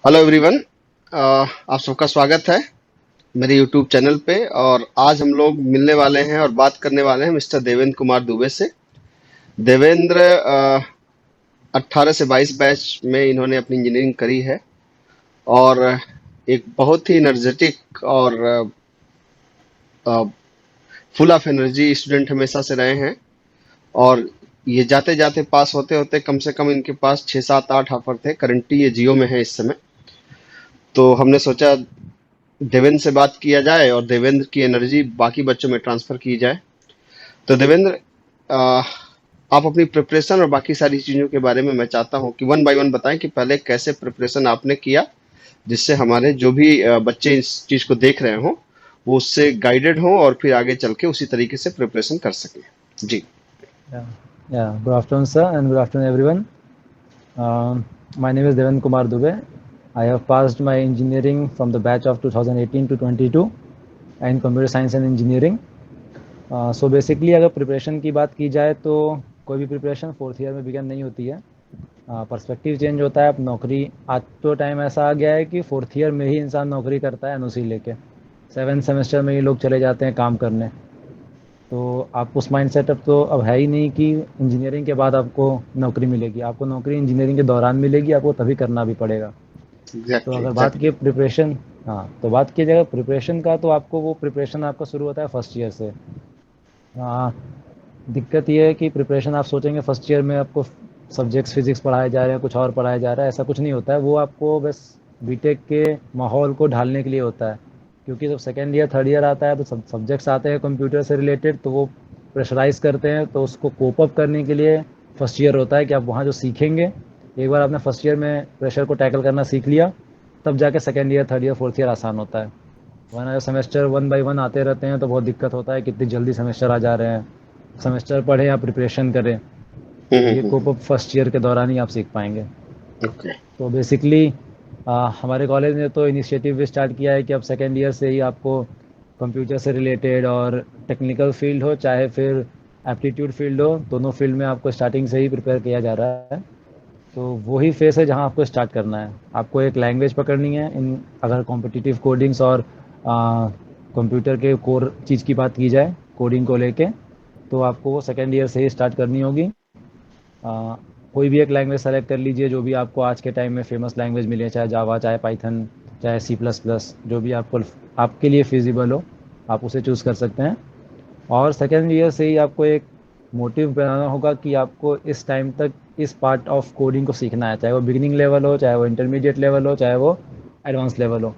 Hello everyone. आप सबका स्वागत है मेरे यूट्यूब चैनल पे। और आज हम लोग मिलने वाले हैं और बात करने वाले हैं मिस्टर देवेंद्र कुमार दुबे से। देवेंद्र 18 से 22 बैच में इन्होंने अपनी इंजीनियरिंग करी है और एक बहुत ही एनर्जेटिक और फुल ऑफ एनर्जी स्टूडेंट हमेशा से रहे हैं। और ये जाते जाते पास होते होते कम से कम इनके पास 6 7 8 ऑफर थे। करंटली ये जियो में है इस समय। तो हमने सोचा देवेंद्र से बात किया जाए और देवेंद्र की एनर्जी बाकी बच्चों में ट्रांसफर की जाए। तो देवेंद्र, अ, आप अपनी प्रिपरेशन और बाकी सारी चीजों के बारे में मैं चाहता हूं कि वन बाय वन बताएं कि पहले कैसे प्रिपरेशन आपने किया, जिससे हमारे जो भी बच्चे इस चीज को देख रहे हों वो उससे गाइडेड हों और फिर आगे चल के उसी तरीके से प्रिपरेशन कर सकें। जी। Yeah, yeah. Good afternoon, sir, and good afternoon, everyone. My name is Devendra Kumar Dubey. I have passed my engineering from the batch of 2018 to 22 in computer science and engineering. So basically, अगर preparation की बात की जाए तो कोई भी preparation fourth year में begin नहीं होती है। पर्सपेक्टिव चेंज होता है। अब नौकरी आज तो टाइम ऐसा आ गया है कि फोर्थ ईयर में ही इंसान नौकरी करता है एनओसी लेके। 7th सेमेस्टर में ही लोग चले जाते हैं काम करने। तो आप उस माइंड सेटअप तो अब है ही नहीं कि इंजीनियरिंग के बाद आपको नौकरी मिलेगी। आपको नौकरी इंजीनियरिंग के दौरान मिलेगी, आपको तभी करना भी पड़ेगा। तो एग्जैक्टली अगर बात की एग्जैक्टली। प्रिपरेशन, हाँ, तो बात की जाएगा प्रिपरेशन का, तो आपको वो प्रिपरेशन आपका शुरू होता है फर्स्ट ईयर से। हाँ, दिक्कत ये है कि प्रिपरेशन आप सोचेंगे फर्स्ट ईयर में आपको सब्जेक्ट्स फिजिक्स पढ़ाए जा रहे हैं, कुछ और पढ़ाया जा रहा है, ऐसा कुछ नहीं होता है। वो आपको बस बीटेक के माहौल को ढालने के लिए होता है। क्योंकि जब सेकेंड ईयर थर्ड ईयर आता है तो सब सब्जेक्ट्स आते हैं कंप्यूटर से रिलेटेड, तो वो प्रेशराइज करते हैं। तो उसको कोप अप करने के लिए फर्स्ट ईयर होता है कि आप वहाँ जो सीखेंगे, एक बार आपने फर्स्ट ईयर में प्रेशर को टैकल करना सीख लिया, तब जाके second year third year fourth year आसान होता है। वरना जब सेमेस्टर वन बाई वन आते रहते हैं तो बहुत दिक्कत होता है, कितनी जल्दी सेमेस्टर आ जा रहे हैं। सेमेस्टर पढ़ें या प्रिपरेशन करें, तो ये कोप अप फर्स्ट ईयर के दौरान ही आप सीख पाएंगे। ओके। तो बेसिकली हमारे कॉलेज ने तो इनिशिएटिव भी स्टार्ट किया है कि अब सेकेंड ईयर से ही आपको कंप्यूटर से रिलेटेड और टेक्निकल फील्ड हो चाहे फिर एप्टीट्यूड फील्ड हो, दोनों फील्ड में आपको स्टार्टिंग से ही प्रिपेयर किया जा रहा है। तो वही फेस है जहां आपको स्टार्ट करना है। आपको एक लैंग्वेज पकड़नी है। इन अगर कॉम्पिटिटिव कोडिंग्स और कंप्यूटर के कोर चीज़ की बात की जाए कोडिंग को लेके, तो आपको वो सेकेंड ईयर से ही स्टार्ट करनी होगी। आ, कोई भी एक लैंग्वेज सेलेक्ट कर लीजिए जो भी आपको आज के टाइम में फेमस लैंग्वेज मिले, चाहे जावा, चाहे पाइथन, चाहे सी प्लस प्लस, जो भी आपको आपके लिए फिजिबल हो आप उसे चूज़ कर सकते हैं। और सेकेंड ईयर से ही आपको एक मोटिव बनाना होगा कि आपको इस टाइम तक इस पार्ट ऑफ कोडिंग को सीखना है, चाहे वो बिगिनिंग लेवल हो, चाहे वो इंटरमीडिएट लेवल हो, चाहे वो एडवांस लेवल हो।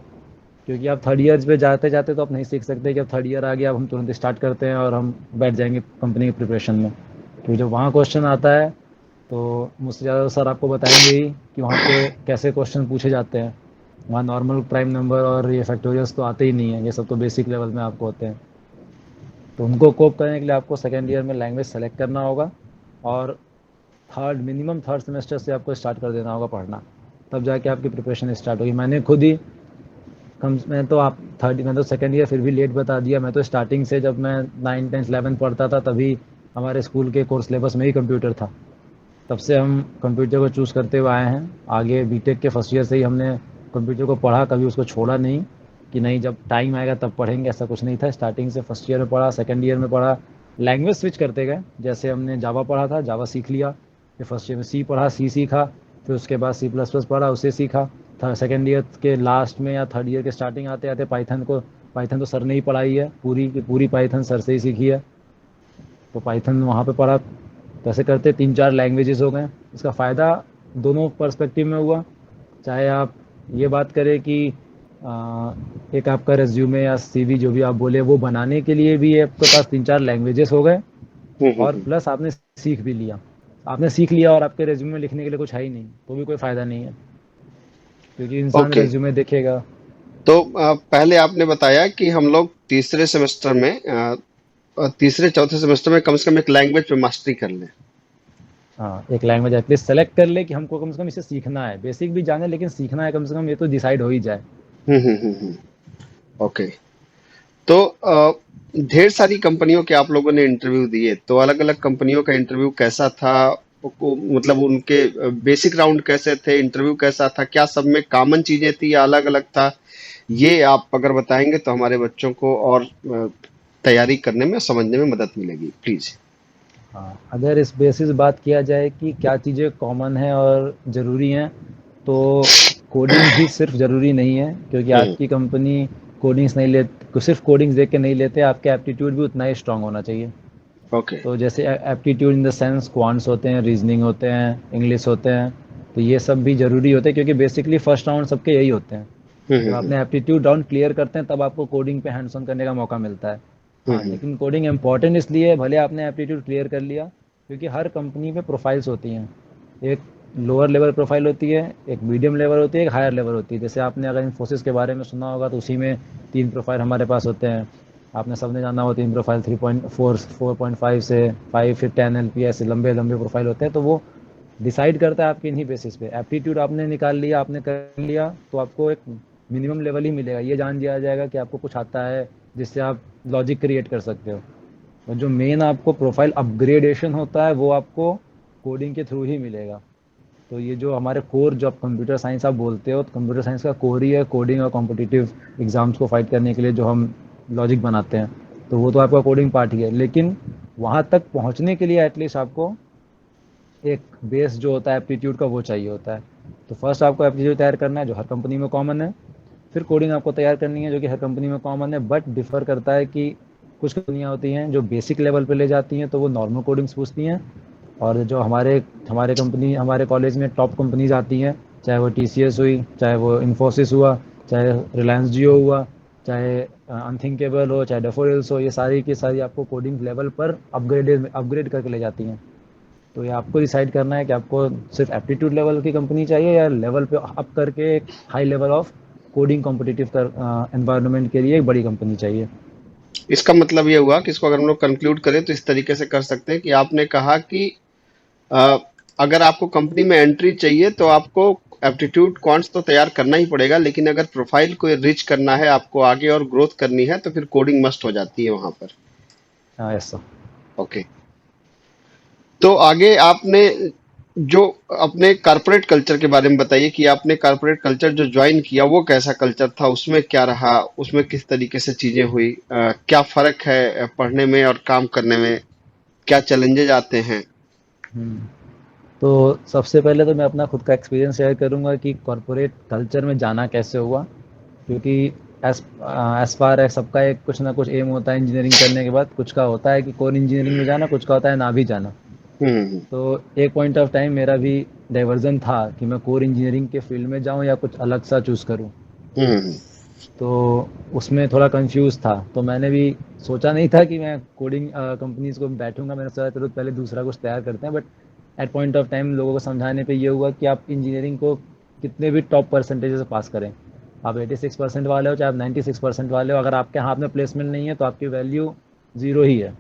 क्योंकि आप थर्ड ईयर्स पे जाते जाते तो आप नहीं सीख सकते कि अब थर्ड ईयर आ गया अब हम तुरंत स्टार्ट करते हैं और हम बैठ जाएंगे कंपनी की प्रिपरेशन में। क्योंकि जब वहाँ क्वेश्चन आता है तो मुझसे ज़्यादा सर आपको बताएंगे ही कि वहाँ पे कैसे क्वेश्चन पूछे जाते हैं। वहाँ नॉर्मल प्राइम नंबर और ये फैक्टोरियल्स तो आते ही नहीं हैं, ये सब तो बेसिक लेवल में आपको होते हैं। तो उनको कोप करने के लिए आपको सेकेंड ईयर में लैंग्वेज सेलेक्ट करना होगा और मिनिमम थर्ड सेमेस्टर से आपको स्टार्ट कर देना होगा पढ़ना। तब जाके आपकी प्रिपरेशन स्टार्ट होगी। मैंने खुद ही कम मैं तो आप थर्ड मैं तो सेकेंड ईयर फिर भी लेट बता दिया। मैं तो स्टार्टिंग से जब मैं 9th 10th 11th पढ़ता था तभी हमारे स्कूल के कोर्स सिलेबस में ही कंप्यूटर था। तब से हम कंप्यूटर को चूज़ करते हुए आए हैं। आगे बीटेक के फर्स्ट ईयर से ही हमने कंप्यूटर को पढ़ा, कभी उसको छोड़ा नहीं कि नहीं जब टाइम आएगा तब पढ़ेंगे, ऐसा कुछ नहीं था। स्टार्टिंग से फर्स्ट ईयर में पढ़ा, सेकेंड ईयर में पढ़ा, लैंग्वेज स्विच करते गए। जैसे हमने जावा पढ़ा था, जावा सीख लिया। फिर फर्स्ट ईयर में सी पढ़ा, सी सीखा। फिर उसके बाद सी प्लस प्लस पढ़ा, उसे सीखा। सेकेंड ईयर के लास्ट में या थर्ड ईयर के स्टार्टिंग आते आते पाइथन तो सर ने ही पढ़ाई है, पूरी की पूरी पाइथन सर से ही सीखी है। तो पाइथन वहाँ पे पढ़ा। तो ऐसे करते 3 4 लैंग्वेजेस हो गए। इसका फ़ायदा दोनों पर्सपेक्टिव में हुआ। चाहे आप ये बात करें कि एक आपका रेज्यूमे या सीवी जो भी आप बोले वो बनाने के लिए भी आपके पास 3 4 लैंग्वेजेस हो गए, और प्लस आपने सीख भी लिया। आपने सीख लिया और आपके रेज्यूमे में लिखने के लिए कुछ है ही नहीं, तो भी कोई फ़ायदा नहीं है। क्योंकि इंसान ओके। रेज्यूमे देखेगा। तो पहले आपने बताया कि हम लोग तीसरे सेमेस्टर में तीसरे चौथे सेमेस्टर में कम से कम एक लैंग्वेज पे मास्टरी कर लें। हाँ, एक लैंग्वेज एटलीस्ट सेलेक्ट कर ले कि हमको कम से कम इसे सीखना है। बेसिक भी जाने लेकिन सीखना है कम से कम, ये तो डिसाइड हो ही जाए। ओके। तो ढेर सारी कंपनियों के आप लोगों ने इंटरव्यू दिए, तो अलग अलग कंपनियों का इंटरव्यू कैसा था? मतलब उनके बेसिक राउंड कैसे थे, इंटरव्यू कैसा था, क्या सब में कॉमन चीजें थी या अलग अलग था, ये आप अगर बताएंगे तो हमारे बच्चों को और तैयारी करने में, समझने में मदद मिलेगी, प्लीज। हाँ, अगर इस बेसिस बात किया जाए कि क्या चीज़ें कॉमन हैं और ज़रूरी हैं, तो कोडिंग ही सिर्फ ज़रूरी नहीं है, क्योंकि हम्म। आपकी कंपनी कोडिंग्स नहीं ले, सिर्फ कोडिंग्स देख के नहीं लेते, आपके एप्टीट्यूड भी उतना ही स्ट्रांग होना चाहिए। ओके। तो जैसे aptitude in the sense quants होते हैं, रीजनिंग होते हैं, इंग्लिश होते हैं, तो ये सब भी ज़रूरी होते हैं, क्योंकि बेसिकली फर्स्ट राउंड सबके यही होते हैं। जब हम्म। आपने एप्टीट्यूड राउंड क्लियर करते हैं तब आपको कोडिंग पे हैंड्स ऑन करने का मौका मिलता है। हाँ, हम्म। लेकिन कोडिंग इम्पॉर्टेंट इसलिए है, भले आपने एप्टीट्यूड क्लियर कर लिया, क्योंकि हर कंपनी में प्रोफाइल्स होती हैं। एक लोअर लेवल प्रोफाइल होती है, एक मीडियम लेवल होती है, एक हायर लेवल होती है। जैसे आपने अगर इन्फोसिस के बारे में सुना होगा तो उसी में 3 प्रोफाइल हमारे पास होते हैं। आपने सबने जाना हो 3 प्रोफाइल, 3.4, 4.5 से 5, फिर 10 LP, ऐसे लंबे लंबे प्रोफाइल होते हैं। तो वो डिसाइड करता है आपके इन्हीं बेसिस पे। एप्टीट्यूड आपने निकाल लिया, आपने कर लिया, तो आपको एक मिनिमम लेवल ही मिलेगा, ये जान लिया जाएगा कि आपको कुछ आता है जिससे आप लॉजिक क्रिएट कर सकते हो। और जो मेन आपको प्रोफाइल अपग्रेडेशन होता है वो आपको कोडिंग के थ्रू ही मिलेगा। तो ये जो हमारे कोर, जो आप कंप्यूटर साइंस आप बोलते हो, तो कंप्यूटर साइंस का कोर ही है कोडिंग, और कॉम्पिटिटिव एग्जाम्स को फाइट करने के लिए जो हम लॉजिक बनाते हैं, तो वो तो आपका कोडिंग पार्ट ही है। लेकिन वहाँ तक पहुँचने के लिए एटलीस्ट आपको एक बेस जो होता है एप्टीट्यूड का, वो चाहिए होता है। तो फर्स्ट आपको एप्टीट्यूड तैयार करना है, जो हर कंपनी में कॉमन है। फिर कोडिंग आपको तैयार करनी है, जो कि हर कंपनी में कॉमन है, बट डिफर करता है कि कुछ कंपनियां होती हैं जो बेसिक लेवल पे ले जाती हैं, तो वो नॉर्मल कोडिंग्स पूछती हैं। और जो हमारे हमारे कंपनी हमारे कॉलेज में टॉप कंपनीज आती हैं, चाहे वो TCS हुई, चाहे वो इन्फोसिस हुआ, चाहे रिलायंस जियो हुआ, चाहे अनथिंकेबल हो, चाहे डेफोडिल्स हो, ये सारी की सारी आपको कोडिंग लेवल पर अपग्रेड करके ले जाती हैं। तो ये आपको डिसाइड करना है कि आपको सिर्फ एप्टीट्यूड लेवल की कंपनी चाहिए, या लेवल पे अप करके एक high level of coding competitive environment के लिए एक बड़ी कंपनी चाहिए। इसका मतलब ये हुआ कि इसको अगर हम लोग कंक्लूड करें तो इस तरीके से कर सकते हैं कि आपने कहा कि अ, अगर आपको कंपनी में एंट्री चाहिए तो आपको एप्टीट्यूड क्वांट्स तो तैयार करना ही पड़ेगा, लेकिन अगर प्रोफाइल को रिच करना है, आपको आगे और ग्रोथ करनी है, तो फिर कोडिंग मस्ट हो जाती है वहां पर। हाँ, ऐसा। ओके। तो आगे आपने जो अपने कारपोरेट कल्चर के बारे में बताइए कि आपने कारपोरेट कल्चर जो ज्वाइन किया वो कैसा कल्चर था, उसमें क्या रहा, उसमें किस तरीके से चीजें हुई, क्या फर्क है पढ़ने में और काम करने में, क्या चैलेंजेज आते हैं। हम्म। तो सबसे पहले तो मैं अपना खुद का एक्सपीरियंस शेयर करूंगा कि कॉरपोरेट कल्चर में जाना कैसे हुआ। क्योंकि एस एस फार है, सबका एक कुछ ना कुछ एम होता है इंजीनियरिंग करने के बाद। कुछ का होता है कि कोर इंजीनियरिंग में जाना, कुछ का होता है ना भी जाना। हम्म। तो एक पॉइंट ऑफ टाइम मेरा भी डाइवर्जन था कि मैं कोर इंजीनियरिंग के फील्ड में जाऊं या कुछ अलग सा चूज़ करूं। हम्म। तो उसमें थोड़ा कंफ्यूज था, तो मैंने भी सोचा नहीं था कि मैं कोडिंग कंपनीज को बैठूंगा। मैंने सोचा चलो पहले दूसरा कुछ तैयार करते हैं। But at point of time लोगों को समझाने पे ये हुआ कि आप इंजीनियरिंग को कितने भी टॉप परसेंटेज से पास करें, आप 86% वाले हो चाहे आप 96% वाले हो, अगर आपके हाथ में प्लेसमेंट नहीं है तो आपकी वैल्यू ज़ीरो ही है।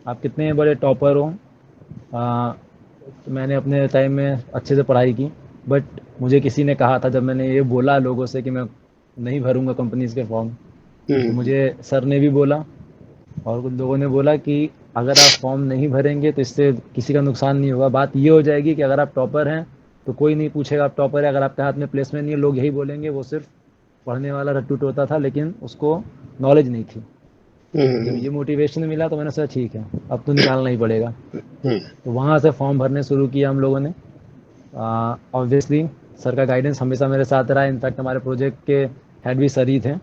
आप कितने बड़े टॉपर हो। तो मैंने अपने टाइम में अच्छे से पढ़ाई की, बट मुझे किसी ने कहा था, जब मैंने ये बोला लोगों से कि मैं नहीं भरूंगा कंपनीज के फॉर्म, तो हम्म। मुझे सर ने भी बोला और कुछ लोगों ने बोला कि अगर आप फॉर्म नहीं भरेंगे तो इससे किसी का नुकसान नहीं होगा। बात ये हो जाएगी कि अगर आप टॉपर हैं तो कोई नहीं पूछेगा आप टॉपर है, अगर आपके हाथ में प्लेसमेंट नहीं है लोग यही बोलेंगे वो सिर्फ पढ़ने वाला रट्टू टोता था, लेकिन उसको नॉलेज नहीं थी। तो जब हम्म। ये मोटिवेशन मिला तो मैंने सोचा ठीक है, अब तो निकालना ही पड़ेगा। हम्म। तो वहाँ से फॉर्म भरने शुरू किया हम लोगों ने। ऑब्वियसली सर का गाइडेंस हमेशा मेरे साथ रहा, इनफैक्ट हमारे प्रोजेक्ट के हेड भी सर ही थे।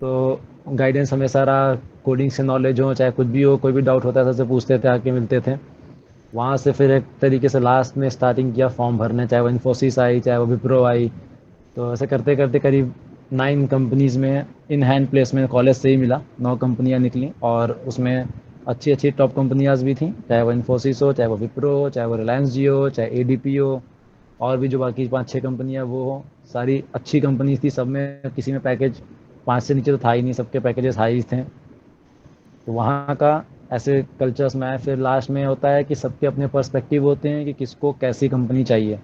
तो गाइडेंस हमेशा रहा, कोडिंग से नॉलेज हो चाहे कुछ भी हो, कोई भी डाउट होता है सर से पूछते थे, आके मिलते थे। वहाँ से फिर एक तरीके से लास्ट में स्टार्टिंग किया फॉर्म भरने, चाहे वो इन्फोसिस आई चाहे वो विप्रो आई। तो ऐसे करते करते करीब 9 कंपनीज़ में इन हैंड प्लेसमेंट कॉलेज से ही मिला, 9 कंपनियाँ निकली, और उसमें अच्छी अच्छी टॉप कंपनियाँ भी थी, चाहे वो इन्फोसिस हो, चाहे वो विप्रो हो, चाहे वो रिलायंस जियो हो, चाहे ADP हो, और भी जो बाकी 5-6 कंपनियाँ वो हो। सारी अच्छी कंपनीज थी, सब में किसी में पैकेज 5 से नीचे तो था ही नहीं, सबके पैकेजेस हाई थे। तो वहाँ का ऐसे कल्चर्स में आए। फिर लास्ट में होता है कि सबके अपने पर्सपेक्टिव होते हैं कि किसको कैसी कंपनी चाहिए।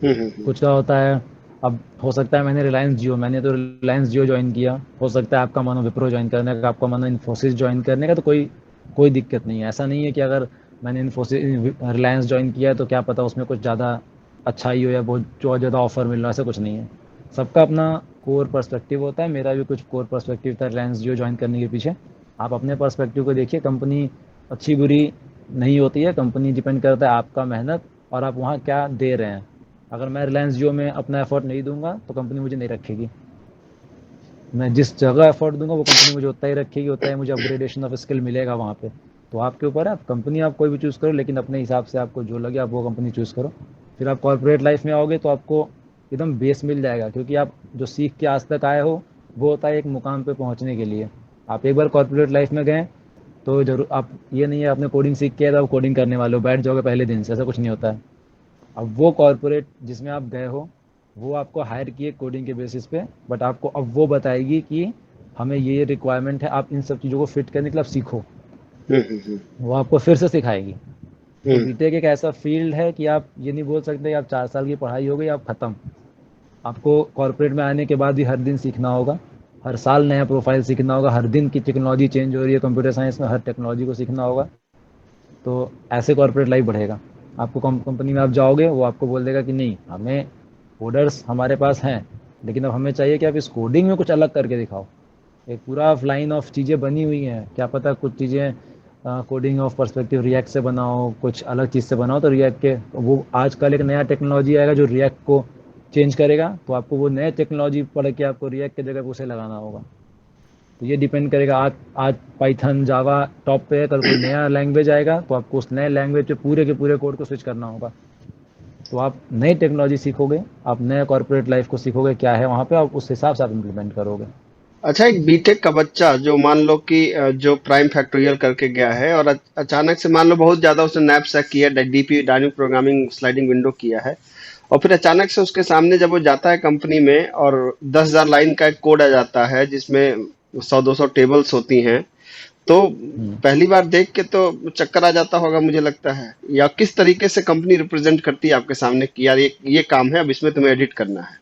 हम्म। कुछ का होता है, अब हो सकता है मैंने तो रिलायंस जियो ज्वाइन किया, हो सकता है आपका मन हो विप्रो ज्वाइन करने का, आपका मन हो इन्फोसिस ज्वाइन करने का, तो कोई कोई दिक्कत नहीं है। ऐसा नहीं है कि अगर मैंने इन्फोसिस रिलायंस ज्वाइन किया है तो क्या पता उसमें कुछ ज़्यादा अच्छा ही हो या बहुत ज़्यादा ऑफर मिल रहा है, ऐसा कुछ नहीं है। सबका अपना कोर पर्सपेक्टिव होता है, मेरा भी कुछ कोर पर्सपेक्टिव था रिलायंस जियो ज्वाइन करने के पीछे। आप अपने पर्सपेक्टिव को देखिए, कंपनी अच्छी बुरी नहीं होती है, कंपनी डिपेंड करता है आपका मेहनत और आप वहाँ क्या दे रहे हैं। अगर मैं रिलायंस जियो में अपना एफर्ट नहीं दूंगा तो कंपनी मुझे नहीं रखेगी। मैं जिस जगह एफर्ट दूंगा वो कंपनी मुझे उतना ही रखेगी, उतना ही मुझे अपग्रेडेशन ऑफ स्किल मिलेगा वहाँ पे। तो आपके ऊपर है, आप कंपनी आप कोई भी चूज़ करो, लेकिन अपने हिसाब से आपको जो लगे आप वो कंपनी चूज़ करो। फिर आप कॉर्पोरेट लाइफ में आओगे तो आपको एकदम बेस मिल जाएगा, क्योंकि आप जो सीख के आज तक आए हो वो होता है एक मुकाम पे पहुँचने के लिए। आप एक बार कॉर्पोरेट लाइफ में गए तो जरूर आप, ये नहीं है आपने कोडिंग सीख के है तो आप कोडिंग करने वाले हो बैठ जाओगे पहले दिन से, ऐसा कुछ नहीं होता है। अब वो कॉर्पोरेट जिसमें आप गए हो वो आपको हायर किए कोडिंग के बेसिस पे, बट आपको अब वो बताएगी कि हमें ये रिक्वायरमेंट है, आप इन सब चीज़ों को फिट करने के लिए आप सीखो। हम्म। वो आपको फिर से सिखाएगी। तो हम्म। बीटेक एक ऐसा फील्ड है कि आप ये नहीं बोल सकते कि आप 4 साल की पढ़ाई हो गई आप ख़त्म। आपको कॉर्पोरेट में आने के बाद भी हर दिन सीखना होगा, हर साल नया प्रोफाइल सीखना होगा, हर दिन की टेक्नोलॉजी चेंज हो रही है, कंप्यूटर साइंस में हर टेक्नोलॉजी को सीखना होगा। तो ऐसे कॉर्पोरेट लाइफ बढ़ेगा। आपको कंपनी में आप जाओगे वो आपको बोल देगा कि नहीं, हमें कोडर्स हमारे पास हैं, लेकिन अब हमें चाहिए कि आप इस कोडिंग में कुछ अलग करके दिखाओ। एक पूरा लाइन ऑफ चीज़ें बनी हुई हैं, क्या पता कुछ चीज़ें कोडिंग ऑफ पर्सपेक्टिव रिएक्ट से बनाओ, कुछ अलग चीज़ से बनाओ, तो रिएक्ट के वो आजकल एक नया टेक्नोलॉजी आएगा जो रिएक्ट को चेंज करेगा, तो आपको वो नए टेक्नोलॉजी पढ़ के आपको रिएक्ट की जगह पे उसे लगाना होगा। तो ये डिपेंड करेगा, आज आज पाइथन जावा टॉप पे है, कल कोई नया लैंग्वेज आएगा तो आपको उस नए लैंग्वेज पे पूरे के पूरे कोड को स्विच करना होगा। तो आप नई टेक्नोलॉजी सीखोगे, आप नए कॉर्पोरेट लाइफ को सीखोगे क्या है वहाँ पे, आप उस हिसाब से आप इम्प्लीमेंट करोगे। अच्छा, एक बीटेक का बच्चा जो मान लो कि जो प्राइम फैक्टोरियल करके गया है और अचानक से मान लो बहुत ज्यादा उसने नैपसैक किया, DP dynamic programming sliding window किया है, और फिर अचानक से उसके सामने जब वो जाता है कंपनी में और 10,000 लाइन का एक कोड आ जाता है जिसमें 100-200 टेबल्स होती हैं, तो हम्म। पहली बार देख के तो चक्कर आ जाता होगा मुझे लगता है। या किस तरीके से कंपनी रिप्रेजेंट करती है आपके सामने कि यार ये काम है, अब इसमें तुम्हें एडिट करना है।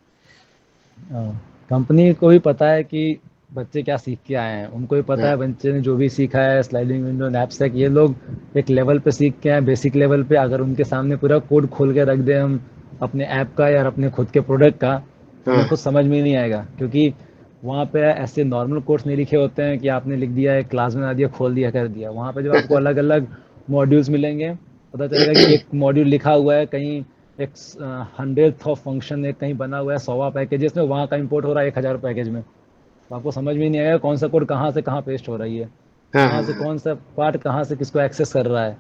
कंपनी को भी पता है कि बच्चे क्या सीख के आए हैं, उनको भी पता हाँ। है बच्चे ने जो भी सीखा है स्लाइडिंग विंडो नैपसैक, ये लोग एक लेवल पे सीख के आए बेसिक लेवल पे। अगर उनके सामने पूरा कोड खोल के रख दे हम अपने ऐप का या अपने खुद के प्रोडक्ट का, तो उन्हें हाँ। खुद समझ में नहीं आएगा, क्योंकि वहाँ पे ऐसे नॉर्मल कोड्स नहीं लिखे होते हैं कि आपने लिख दिया एक क्लास बना दिया खोल दिया कर दिया। वहाँ पे जब आपको अलग अलग मॉड्यूल्स मिलेंगे, पता चलेगा कि एक मॉड्यूल लिखा हुआ है कहीं एक 100th ऑफ फंक्शन एक कहीं बना हुआ है 100वां पैकेजेस में, वहाँ का इंपोर्ट हो रहा है 1000 पैकेज में। तो आपको समझ में नहीं आएगा कौन सा कोड कहाँ से कहाँ पेस्ट हो रही है, हाँ। कहाँ से हाँ। कौन सा पार्ट कहाँ से किसको एक्सेस कर रहा है।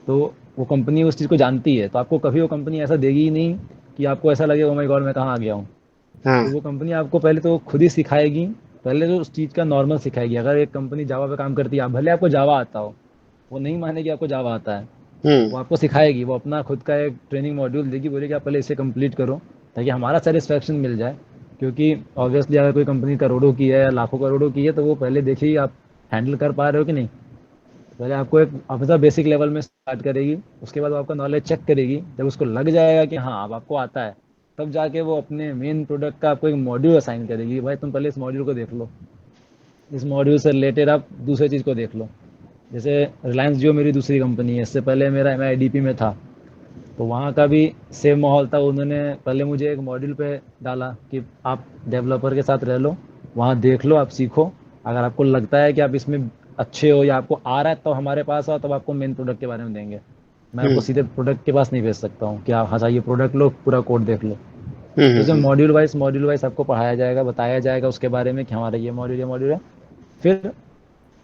तो वो कंपनी उस चीज़ को जानती है, तो आपको कभी वो कंपनी ऐसा देगी ही नहीं कि आपको ऐसा लगे ओ माय गॉड मैं कहाँ आ गया हूँ। हाँ। तो वो कंपनी आपको पहले तो खुद ही सिखाएगी, पहले तो उस चीज़ का नॉर्मल सिखाएगी। अगर एक कंपनी जावा पे काम करती है, भले आपको जावा आता हो, वो नहीं मानेगी आपको जावा आता है। हम्म। वो आपको सिखाएगी, वो अपना खुद का एक ट्रेनिंग मॉड्यूल देगी, बोलेगी आप पहले इसे कंप्लीट करो ताकि हमारा सेटिस्फेक्शन मिल जाए। क्योंकि ऑब्वियसली अगर कोई कंपनी करोड़ों की है या लाखों करोड़ों की है तो वो पहले देखिए आप हैंडल कर पा रहे हो कि नहीं। पहले आपको एक अपना बेसिक लेवल में स्टार्ट करेगी, उसके बाद वो आपका नॉलेज चेक करेगी, जब उसको लग जाएगा कि हाँ अब आपको आता है, तब जाके वो अपने मेन प्रोडक्ट का आपको एक मॉड्यूल असाइन करेगी, भाई तुम पहले इस मॉड्यूल को देख लो, इस मॉड्यूल से रिलेटेड आप दूसरी चीज़ को देख लो। जैसे रिलायंस जियो मेरी दूसरी कंपनी है, इससे पहले मेरा मैं आईडीपी में था, तो वहाँ का भी सेम माहौल था। उन्होंने पहले मुझे एक मॉड्यूल पे डाला कि आप डेवलपर के साथ रह लो, वहाँ देख लो, आप सीखो, अगर आपको लगता है कि आप इसमें अच्छे हो या आपको आ रहा है तो हमारे पास आओ, तब आपको मेन प्रोडक्ट के बारे में देंगे। मैं आपको हम्म। सीधे प्रोडक्ट के पास नहीं भेज सकता हूँ कि आप हाँ ये प्रोडक्ट लो पूरा कोड देख लो। हम्म। तो इसमें मॉड्यूल वाइज आपको पढ़ाया जाएगा, बताया जाएगा उसके बारे में कि हमारा ये मॉड्यूल है। फिर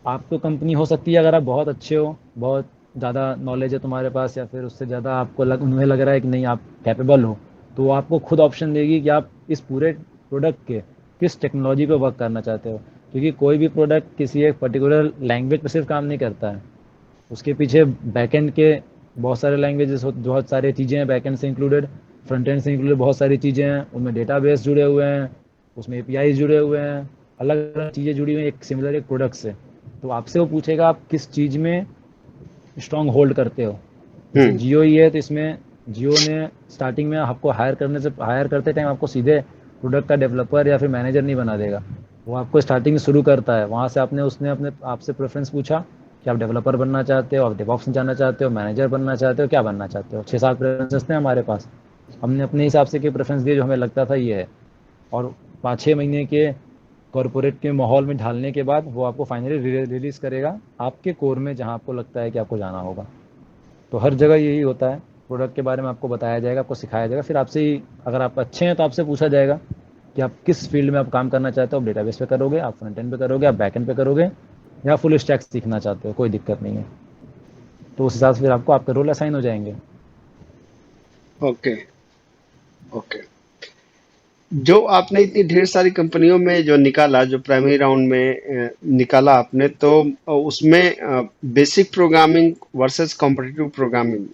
आपको कंपनी हो सकती है, अगर आप बहुत अच्छे हो, बहुत ज़्यादा नॉलेज है तुम्हारे पास, या फिर उससे ज़्यादा आपको उन्हें लग रहा है कि नहीं आप कैपेबल हो, तो वो आपको खुद ऑप्शन देगी कि आप इस पूरे प्रोडक्ट के किस टेक्नोलॉजी पे वर्क करना चाहते हो। क्योंकि कोई भी प्रोडक्ट किसी एक पर्टिकुलर लैंग्वेज पे सिर्फ काम नहीं करता है, उसके पीछे बैकएंड के बहुत सारे लैंग्वेजेस बहुत सारी चीज़ें हैं, बैकएंड से इंक्लूडेड, फ्रंट एंड से इंक्लूडेड बहुत सारी चीज़ें हैं, उनमें डेटाबेस जुड़े हुए हैं, उसमें एपीआई जुड़े हुए हैं, अलग अलग चीज़ें जुड़ी हुई हैं एक सिमिलर एक प्रोडक्ट से। तो आपसे वो पूछेगा आप किस चीज़ में स्ट्रॉन्ग होल्ड करते हो। जैसे हम्म। जियो ही है, तो इसमें जियो ने स्टार्टिंग में आपको हायर करते टाइम आपको सीधे प्रोडक्ट का डेवलपर या फिर मैनेजर नहीं बना देगा। वो आपको स्टार्टिंग शुरू करता है, वहाँ से आपने उसने अपने आपसे प्रेफरेंस पूछा, कि आप डेवलपर बनना चाहते हो, आप डेवऑप्स में जाना चाहते हो, मैनेजर बनना चाहते हो, क्या बनना चाहते हो। 6-7 प्रेफरेंसेस थे हमारे पास। हमने अपने हिसाब से के प्रेफरेंस दिए जो हमें लगता था ये है। और 5-6 महीने के कॉरपोरेट के माहौल में ढालने के बाद वो आपको फाइनली रिलीज़ करेगा आपके कोर में, जहाँ आपको लगता है कि आपको जाना होगा। तो हर जगह यही होता है, प्रोडक्ट के बारे में आपको बताया जाएगा, आपको सिखाया जाएगा, फिर आपसे ही, अगर आप अच्छे हैं तो आपसे पूछा जाएगा कि आप किस फील्ड में आप काम करना चाहते हो। आप डेटाबेस पे करोगे, आप फ्रंट एंड पे करोगे, आप बैक एंड पे करोगे, या फुल स्टैक सीखना चाहते हो, कोई दिक्कत नहीं है। तो उस हिसाब से फिर आपको आपके रोल असाइन हो जाएंगे। ओके। ओके। जो आपने इतनी ढेर सारी कंपनियों में जो निकाला, जो प्राइमरी राउंड में निकाला आपने, तो उसमें basic programming versus competitive programming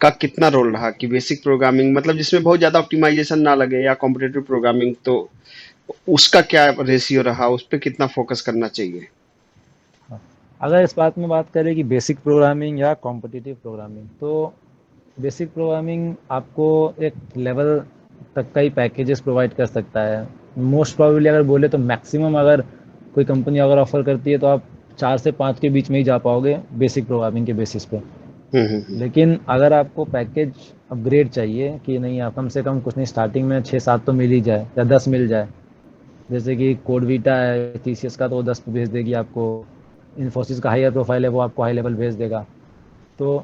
का कितना रोल रहा? कि बेसिक प्रोग्रामिंग मतलब जिसमें बहुत ज्यादा ऑप्टिमाइजेशन ना लगे, या कॉम्पिटिटिव प्रोग्रामिंग, तो उसका क्या रेशियो रहा, उस पर कितना फोकस करना चाहिए? हाँ, अगर इस बात में बात करें कि बेसिक प्रोग्रामिंग या कॉम्पिटिटिव प्रोग्रामिंग, तो बेसिक प्रोग्रामिंग आपको एक लेवल तक का ही पैकेजेस प्रोवाइड कर सकता है। मोस्ट प्रोबेबली अगर बोले तो मैक्सिमम, अगर कोई कंपनी अगर ऑफर करती है तो आप 4 से 5 के बीच में ही जा पाओगे बेसिक प्रोग्रामिंग के बेसिस पे। हम्म। लेकिन अगर आपको पैकेज अपग्रेड चाहिए कि नहीं, आप कम से कम कुछ नहीं, स्टार्टिंग में 6-7 तो मिल ही जाए या 10 मिल जाए। जैसे कि कोडवीटा है टीसीएस का, तो वो 10 पे भेज देगी आपको। इन्फोसिस का हायर प्रोफाइल है, वो आपको हाई लेवल भेज देगा। तो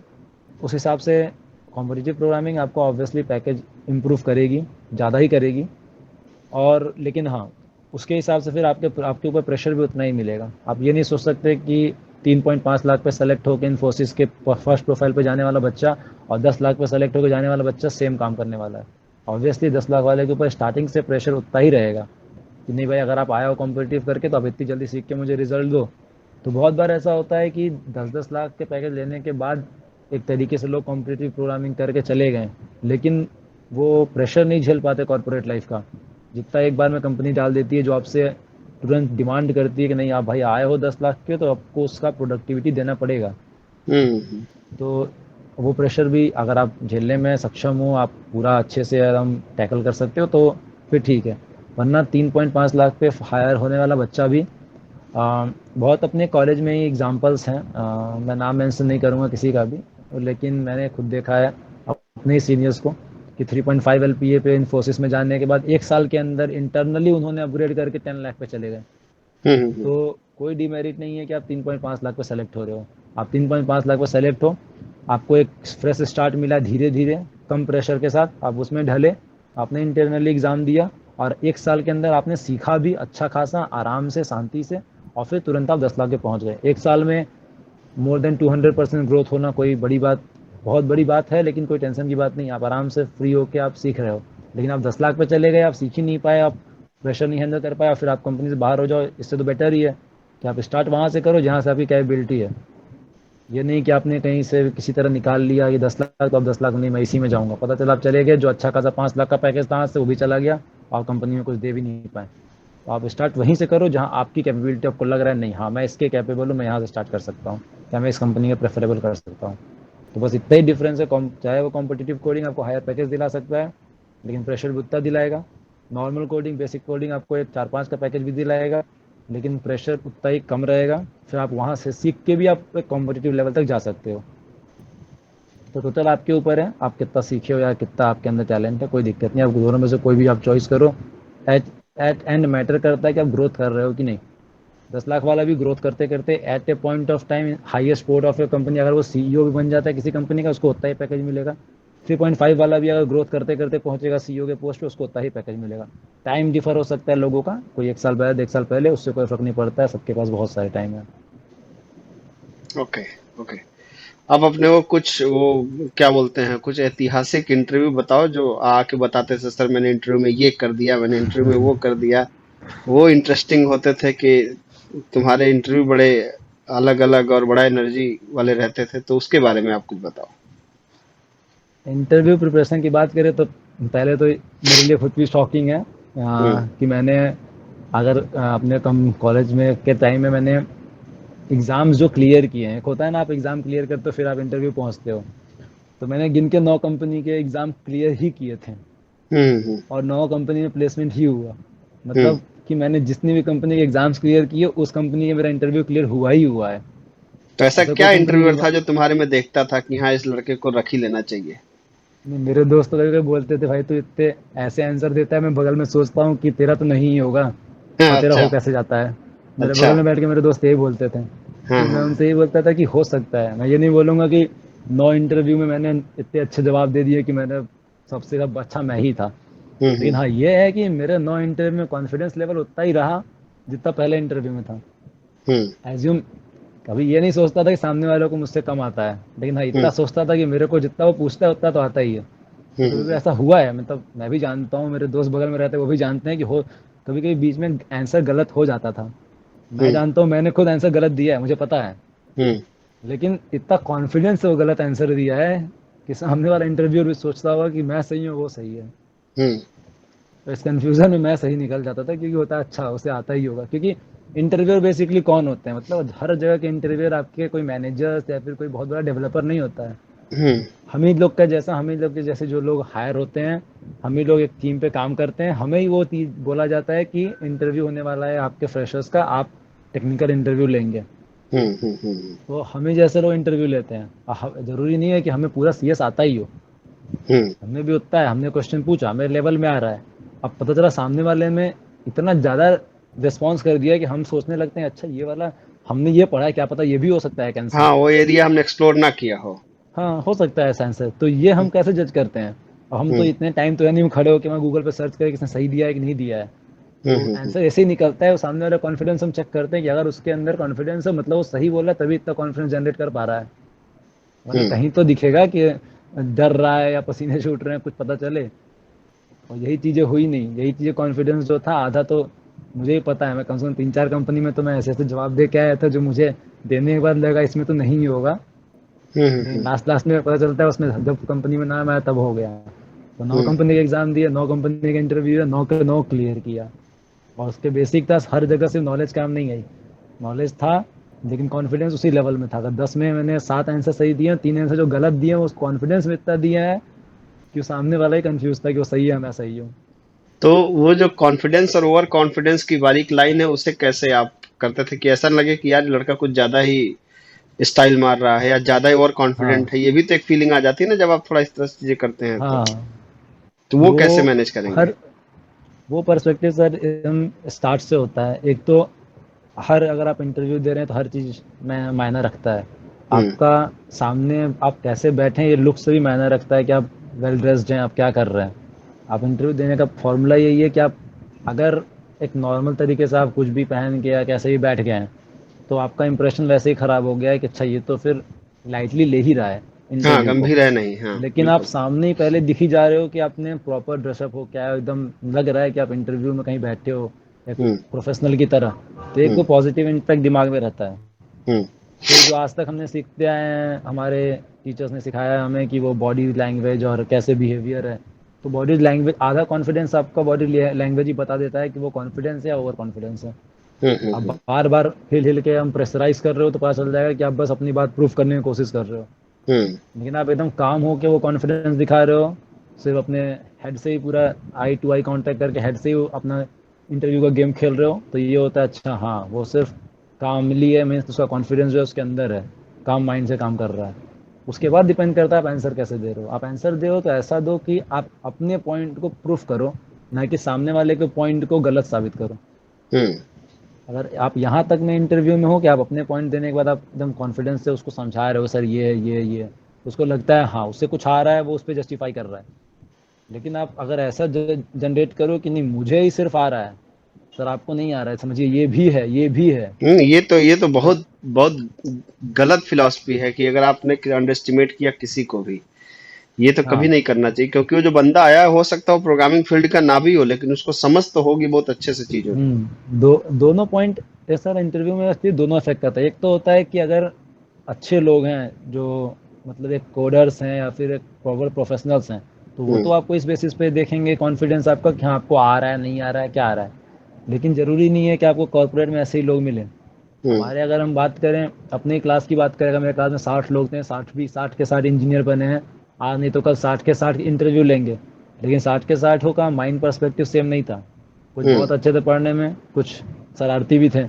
उस हिसाब से कॉम्पिटिटिव प्रोग्रामिंग आपको ऑब्वियसली पैकेज इम्प्रूव करेगी, ज़्यादा ही करेगी। और लेकिन हाँ, उसके हिसाब से फिर आपके आपके ऊपर प्रेशर भी उतना ही मिलेगा। आप ये नहीं सोच सकते कि 3.5 लाख पे सेलेक्ट होकर इन्फोसिस के फर्स्ट प्रोफाइल पे जाने वाला बच्चा और 10 लाख पे सेलेक्ट होकर जाने वाला बच्चा सेम काम करने वाला है। ऑब्वियसली 10 लाख वाले के ऊपर स्टार्टिंग से प्रेशर उतना ही रहेगा कि नहीं भाई, अगर आप आए हो कॉम्पिटिटिव करके तो आप इतनी जल्दी सीख के मुझे रिजल्ट दो। तो बहुत बार ऐसा होता है कि 10-10 लाख के पैकेज लेने के बाद एक तरीके से लोग कॉम्पिटिटिव प्रोग्रामिंग करके चले गए, लेकिन वो प्रेशर नहीं झेल पाते कॉर्पोरेट लाइफ का, जितना एक बार में कंपनी डाल देती है, जो आपसे तुरंत डिमांड करती है कि नहीं आप भाई आए हो 10 लाख के, तो आपको उसका प्रोडक्टिविटी देना पड़ेगा। हम्म। तो वो प्रेशर भी अगर आप झेलने में सक्षम हो, आप पूरा अच्छे से एकदम टैकल कर सकते हो, तो फिर ठीक है। वरना 3.5 लाख पे हायर होने वाला बच्चा भी, बहुत अपने कॉलेज में ही एग्जांपल्स हैं, मैं नाम मेंशन नहीं करूँगा किसी का भी, लेकिन मैंने खुद देखा है अपने सीनियर्स को कि 3.5 एलपीए पे इन्फोसिस में जाने के बाद 1 साल के अंदर इंटरनली उन्होंने अपग्रेड करके 10 लाख पे चले गए। हम्म। तो कोई डिमेरिट नहीं है कि आप 3.5 लाख पे सेलेक्ट हो रहे हो। आप 3.5 लाख पे सेलेक्ट हो, आपको एक फ्रेश स्टार्ट मिला, धीरे धीरे कम प्रेशर के साथ आप उसमें ढले, आपने इंटरनली एग्ज़ाम दिया, और 1 साल के अंदर आपने सीखा भी अच्छा खासा आराम से, शांति से, और फिर तुरंत आप 10 लाख पे पहुंच गए 1 साल में। मोर देन 200% ग्रोथ होना कोई बड़ी बात, बहुत बड़ी बात है, लेकिन कोई टेंशन की बात नहीं। आप आराम से फ्री होके आप सीख रहे हो। लेकिन आप 10 लाख पे चले गए, आप सीख ही नहीं पाए, आप प्रेशर नहीं हैंडल कर पाए, फिर आप कंपनी से बाहर हो जाओ। इससे तो बेटर ही है कि आप स्टार्ट वहाँ से करो जहाँ से आपकी कैपेबिलिटी है। ये नहीं कि आपने कहीं से किसी तरह निकाल लिया ये 10 लाख, तो अब 10 लाख नहीं, मैं इसी में जाऊँगा, पता चला आप चले गए, जो अच्छा खासा 5 लाख का पैकेज था हाथ से वो भी चला गया, और कंपनी में कुछ दे भी नहीं पाए। तो आप स्टार्ट वहीं से करो जहाँ आपकी कैपेबिलिटी, आपको लग रहा है नहीं हाँ मैं इसके कैपेबल हूँ, मैं यहाँ से स्टार्ट कर सकता हूँ, या मैं इस कंपनी के प्रेफरेबल कर सकता हूँ। तो बस इतना ही डिफरेंस है। चाहे वो कॉम्पिटिटिव कोडिंग आपको हायर पैकेज दिला सकता है, लेकिन प्रेशर भी उतना दिलाएगा। नॉर्मल कोडिंग, बेसिक कोडिंग आपको एक 4-5 का पैकेज भी दिलाएगा, लेकिन प्रेशर उतना ही कम रहेगा। फिर आप वहाँ से सीख के भी आप एक कॉम्पिटिटिव लेवल तक जा सकते हो। तो टोटल आपके ऊपर है, आप कितना सीखे हो या कितना आपके अंदर टैलेंट है, कोई दिक्कत नहीं, आप दोनों में से कोई भी आप चॉइस करो। एट एट एंड मैटर करता है कि आप ग्रोथ कर रहे हो कि नहीं। 10 लाख वाला भी ग्रोथ करते करते at a point of time highest port of a company, अगर वो सीईओ भी बन जाता है किसी कंपनी का, उसको उतना ही पैकेज मिलेगा। 3.5 वाला भी अगर ग्रोथ करते करते पहुंचेगा सीईओ के पोस्ट पे, उसको उतना ही पैकेज मिलेगा। टाइम डिफर हो सकता है लोगों का, कोई 1 साल बाद 1 साल पहले, उससे कोई फर्क नहीं पड़ता है, सबके पास बहुत सारे टाइम है। ओके। ओके। अब अपने को कुछ वो क्या बोलते हैं, कुछ ऐतिहासिक इंटरव्यू बताओ जो आके बताते थे, सर मैंने इंटरव्यू में ये कर दिया, मैंने इंटरव्यू में वो कर दिया। वो इंटरेस्टिंग होते थे कि तुम्हारे इंटरव्यू बड़े अलग अलग और बड़ा एनर्जी वाले रहते थे, तो उसके बारे में आप कुछ बताओ। इंटरव्यू प्रिपरेशन की बात करें तो पहले तो मेरे लिए खुद भी शॉकिंग है, हम्म। कि मैंने, अगर अपने कम कॉलेज में के टाइम में मैंने एग्ज़ाम्स जो क्लियर किए हैं, एक होता है ना आप एग्ज़ाम क्लियर करते हो फिर आप इंटरव्यू पहुंचते हो, तो मैंने गिन के 9 कंपनी के एग्ज़ाम क्लियर ही किए थे, हम्म। और 9 कंपनी में प्लेसमेंट ही हुआ। हम्म। मतलब कि मैंने जितनी भी कंपनी के एग्ज़ाम्स क्लियर किए, उस कंपनी में मेरा इंटरव्यू क्लियर हुआ ही हुआ है। तो ऐसा ऐसा कोई क्या कंपनी इंटरव्यूअर नहीं। था जो तुम्हारे में देखता था कि हाँ इस लड़के को रख ही लेना चाहिए? नहीं, मेरे दोस्त तो कभी कभी बोलते थे, भाई तू इतने ऐसे आंसर देता है, मैं बगल में सोचता हूँ कि तेरा तो नहीं ही होगा, और तेरा अच्छा। हो कैसे जाता है। मेरे अच्छा। बगल में बैठ के मेरे दोस्त यही बोलते थे। हाँ तो मैं हाँ। उनसे यही बोलता था कि हो सकता है, मैं ये नहीं बोलूंगा कि 9 इंटरव्यू में मैंने इतने अच्छे जवाब दे दिए कि मैंने सबसे ज्यादा अच्छा मैं ही था। लेकिन हम्म। हाँ, ये है कि मेरे 9 इंटरव्यू में कॉन्फिडेंस लेवल उतना ही रहा जितना पहले इंटरव्यू में था। हम्म। एज्यूम, कभी ये नहीं सोचता था कि सामने वालों को मुझसे कम आता है, लेकिन हाँ हम्म। इतना सोचता था कि मेरे को जितना वो पूछता है उतना तो आता ही है। तो कभी भी हम्म। ऐसा हुआ है, मतलब मैं भी जानता हूँ, मेरे दोस्त बगल में रहते हैं वो भी जानते हैं कि हो कभी कभी बीच में आंसर गलत हो जाता था। मैं हम्म। जानता हूँ मैंने खुद आंसर गलत दिया है, मुझे पता है। हम्म। लेकिन इतना कॉन्फिडेंस से वो गलत आंसर दिया है कि सामने वाला इंटरव्यूअर भी सोचता होगा कि मैं सही हूँ वो सही है। हम्म। तो इस कंफ्यूजन में मैं सही निकल जाता था, क्योंकि होता है अच्छा उसे आता ही होगा, क्योंकि इंटरव्यूअर बेसिकली कौन होते हैं, मतलब हर जगह के इंटरव्यूअर आपके कोई मैनेजर्स या फिर कोई बहुत बड़ा डेवलपर नहीं होता है। हम्म। हम ही लोग के जैसे जो लोग हायर होते हैं, हम ही लोग एक टीम पे काम करते हैं, हमें ही वो चीज बोला जाता है कि इंटरव्यू होने वाला है आपके फ्रेशर्स का, आप टेक्निकल इंटरव्यू लेंगे। हम्म। तो हमें जैसे लोग इंटरव्यू लेते हैं, जरूरी नहीं है कि हमें पूरा सीएस आता ही हो। हम्म। हमने भी उतना है, हमने क्वेश्चन पूछा, मेरे लेवल में आ रहा है। अब पता चला सामने वाले में इतना ज़्यादा रिस्पॉन्स कर दिया कि हम सोचने लगते हैं अच्छा ये वाला हमने ये पढ़ा है, क्या पता ये भी हो सकता है कैंसर। हाँ, वो एरिया हमने एक्सप्लोर ना किया हो। हाँ, हो सकता है आंसर, तो ये हम कैसे जज करते हैं। अब हम तो हम्म। इतने टाइम तो है नहीं खड़े हो कि मैं गूगल पे सर्च करके किसने सही दिया है कि नहीं दिया है। तो हम्म। आंसर ऐसे ही निकलता है, वो सामने वाला कॉन्फिडेंस हम चेक करते हैं कि अगर उसके अंदर कॉन्फिडेंस है मतलब वो सही बोला तभी इतना कॉन्फिडेंस जनरेट कर पा रहा है। वरना हम्म। कहीं तो दिखेगा कि डर रहा है या पसीने छूट रहे हैं, कुछ पता चले। और यही चीजें हुई नहीं, यही चीजें कॉन्फिडेंस जो था आधा तो मुझे ही पता है। मैं कम से कम 3-4 कंपनी में तो मैं ऐसे ऐसे जवाब दे के आया था जो मुझे देने के बाद लगा इसमें तो नहीं होगा। लेकिन हम्म। लास्ट लास्ट में पता चलता है उसमें जब कंपनी में नाम आया तब हो गया। तो 9 कंपनी के एग्जाम दिए, 9 कंपनी का इंटरव्यू है, 9 के 9 क्लियर किया। और उसके बेसिक था, हर जगह से नॉलेज काम नहीं आई, नॉलेज था लेकिन कॉन्फिडेंस उसी लेवल में था। अगर 10 में मैंने 7 आंसर सही दिए, 3 आंसर जो गलत दिए उस कॉन्फिडेंस में इतना दिया है कि सामने वाला ही कंफ्यूज था कि वो सही है मैं सही हूँ। तो वो जो कॉन्फिडेंस और ओवर कॉन्फिडेंस की बारीक लाइन है, उसे कैसे आप करते थे कि ऐसा ना लगे कि यार ये लड़का कुछ ज्यादा ही स्टाइल मार रहा है या ज्यादा ही ओवर कॉन्फिडेंट हाँ है? ये भी तो एक फीलिंग आ जाती है ना जब आप थोड़ा इस तरह से चीजें करते हैं तो। हाँ। तो वो वो कैसे मैनेज करेंगे? हर वो पर्सपेक्टिव सर एकदम स्टार्ट से होता है। एक तो हर अगर आप इंटरव्यू दे रहे हैं तो हर चीज़ में मायने रखता है। हम्म। आपका सामने आप कैसे बैठे हैं ये लुक से भी मायने रखता है कि आप वेल ड्रेस्ड हैं, आप क्या कर रहे हैं। आप इंटरव्यू देने का फॉर्मूला यही है कि आप अगर एक नॉर्मल तरीके से आप कुछ भी पहन के या कैसे भी बैठ गए हैं तो आपका इंप्रेशन वैसे ही ख़राब हो गया है कि अच्छा ये तो फिर लाइटली ले ही रहा है हाँ, इंटरव्यू को। गंभीर है नहीं, हाँ लेकिन आप बिल्कुल। सामने ही पहले दिख ही जा रहे हो कि आपने प्रॉपर ड्रेसअप हो, क्या है, एकदम लग रहा है कि आप इंटरव्यू में कहीं बैठे हो या हम्म। प्रोफेशनल की तरह। तो एक हम्म। तो पॉजिटिव इम्पैक्ट दिमाग में रहता है। हम्म। फिर जो आज तक हमने सीखते आए हैं, हमारे टीचर्स ने सिखाया है हमें कि वो बॉडी लैंग्वेज और कैसे बिहेवियर है। तो बॉडी लैंग्वेज आधा कॉन्फिडेंस आपका बॉडी लैंग्वेज ही बता देता है कि वो कॉन्फिडेंस है या ओवर कॉन्फिडेंस है। अब हम्म। बार बार हिल हिल के हम प्रेशराइज कर रहे हो तो पता चल जाएगा कि आप बस अपनी बात प्रूफ करने की कोशिश कर रहे हो। हम्म। लेकिन आप एकदम काम हो के वो कॉन्फिडेंस दिखा रहे हो, सिर्फ अपने हेड से ही पूरा आई टू आई कांटेक्ट करके हेड से ही अपना इंटरव्यू का गेम खेल रहे हो, तो ये होता है अच्छा हाँ वो सिर्फ कामली है, मीन्स उसका कॉन्फिडेंस जो है उसके अंदर है, काम माइंड से काम कर रहा है। उसके बाद डिपेंड करता है आप आंसर कैसे दे रहे हो। आप आंसर दे हो तो ऐसा दो कि आप अपने पॉइंट को प्रूफ करो, ना कि सामने वाले के पॉइंट को गलत साबित करो। हम्म। अगर आप यहाँ तक में इंटरव्यू में हो कि आप अपने पॉइंट देने के बाद आप एकदम कॉन्फिडेंस से उसको समझा रहे हो सर ये है ये, उसको लगता है हाँ उससे कुछ आ रहा है, वो उस पर जस्टिफाई कर रहा है। लेकिन आप अगर ऐसा जनरेट करो कि नहीं मुझे ही सिर्फ आ रहा है, सर आपको नहीं आ रहा है, समझिए ये भी है ये भी है। ये तो तो बहुत बहुत गलत फिलॉसफी है कि अगर आपने अंडर एस्टिमेट किया किसी को भी, ये तो कभी हाँ। नहीं करना चाहिए, क्योंकि वो जो बंदा आया है, हो सकता है वो प्रोग्रामिंग फील्ड का ना भी हो लेकिन उसको समझ तो होगी बहुत अच्छे से चीजों की। दोनों पॉइंट सर इंटरव्यू में वैसे दोनों इफेक्ट करता है। एक तो होता है कि अगर अच्छे लोग हैं जो मतलब एक कोडर्स हैं या फिर एक प्रॉपर प्रोफेशनल्स हैं, तो वो हम्म। तो आपको इस बेसिस पे देखेंगे कॉन्फिडेंस आपका कि हाँ आपको आ रहा है नहीं आ रहा है क्या आ रहा है। लेकिन ज़रूरी नहीं है कि आपको कॉर्पोरेट में ऐसे ही लोग मिलें। हम्म। हमारे अगर हम बात करें अपनी क्लास की बात करें, अगर मेरे क्लास में 60 लोग थे, 60 इंजीनियर बने हैं। आज नहीं तो कल 60 के 60 इंटरव्यू लेंगे, लेकिन 60 के 60 का माइंड पर्सपेक्टिव सेम नहीं था। कुछ हम्म। बहुत अच्छे थे पढ़ने में, कुछ शरारती भी थे।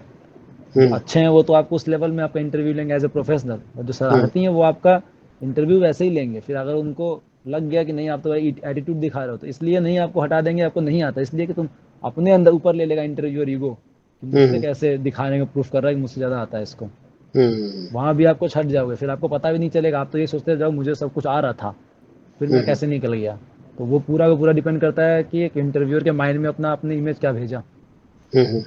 जो हम्म अच्छे हैं वो तो आपको उस लेवल में आपका इंटरव्यू लेंगे एज ए प्रोफेशनल, और जो हम्म शरारती हैं वो आपका इंटरव्यू वैसे ही लेंगे। फिर अगर उनको लग गया कि नहीं आप तो एटीट्यूड दिखा रहे हो, तो इसलिए नहीं आपको हटा देंगे, आपको नहीं आता इसलिए कि तुम अपने अंदर ऊपर ले लेगा इंटरव्यूअर ईगो, कि मुझसे हम्म कैसे दिखाने का प्रूफ कर रहा है कि मुझसे ज़्यादा आता है इसको। हम्म वहाँ भी आपको छट जाओगे, फिर आपको पता भी नहीं चलेगा, आप तो ये सोचते जाओ मुझे सब कुछ आ रहा था, फिर मैं हम्म कैसे निकल गया। तो वो पूरा का पूरा डिपेंड करता है कि एक इंटरव्यूअर के माइंड में अपना अपनी इमेज क्या भेजा। हम्म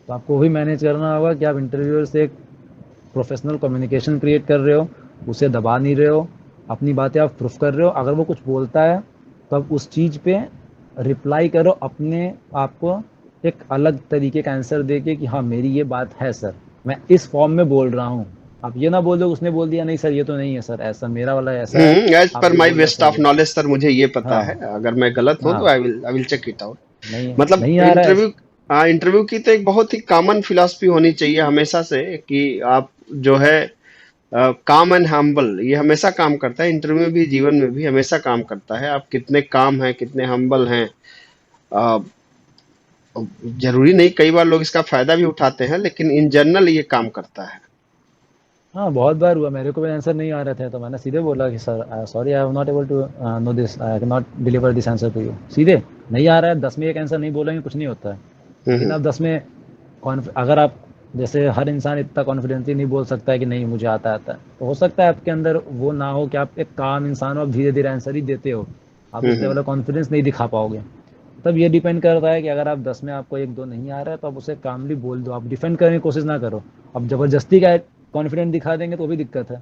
तो आपको वही मैनेज करना होगा कि आप इंटरव्यूअर से एक प्रोफेशनल कम्युनिकेशन क्रिएट कर रहे हो, उसे दबा नहीं रहे हो, अपनी बातें आप प्रूफ कर रहे हो। अगर वो कुछ बोलता है तो आप उस चीज़ पे रिप्लाई करो अपने आप को एक अलग तरीके का आंसर दे के कि हाँ मेरी ये बात है सर, मैं इस फॉर्म में बोल रहा हूँ। आप ये ना बोल दो उसने बोल दिया नहीं सर ये तो नहीं है सर, ऐसा मेरा वाला ऐसा है, एज आप पर ये माय बोल रहे हो बेस्ट सर ऑफ ये। नॉलेज सर, मुझे ये पता है, हाँ अगर मैं गलत हूं तो हाँ, I will check it out. नहीं मतलब नहीं आ रहा है। इंटरव्यू, हाँ, इंटरव्यू की तो एक बहुत ही कॉमन फिलॉसफी होनी चाहिए हमेशा से कि आप जो है काम एंड हम्बल, ये हमेशा काम करता है, इंटरव्यू में भी जीवन में भी हमेशा काम करता है। आप कितने काम हैं, कितने हम्बल हैं। अ, जरूरी नहीं, कई बार लोग इसका फायदा भी उठाते हैं, लेकिन इन जनरल ये काम करता है। हाँ बहुत बार हुआ, मेरे को भी आंसर नहीं आ रहे थे तो मैंने सीधे बोला कि sir sorry I am not able to know this, I can not deliver this answer to you. सीधे नहीं आ रहा है, 10 में एक आंसर नहीं बोलेंगे कुछ नहीं होता है। लेकिन हम्म आप 10 में अगर आप, जैसे हर इंसान इतना कॉन्फिडेंटली नहीं बोल सकता है कि नहीं मुझे आता है, तो हो सकता है आपके अंदर वो ना हो कि आप एक काम इंसान हो, आप धीरे धीरे आंसर ही देते हो, आप उस हम्म लेवल का कॉन्फिडेंस नहीं दिखा पाओगे। तब ये डिपेंड करता है कि अगर आप 10 में आपको एक दो नहीं आ रहा है तो आप उसे कामली बोल दो, आप डिफेंड करने की कोशिश ना करो। अब जबरदस्ती का कॉन्फिडेंस दिखा देंगे तो भी दिक्कत है,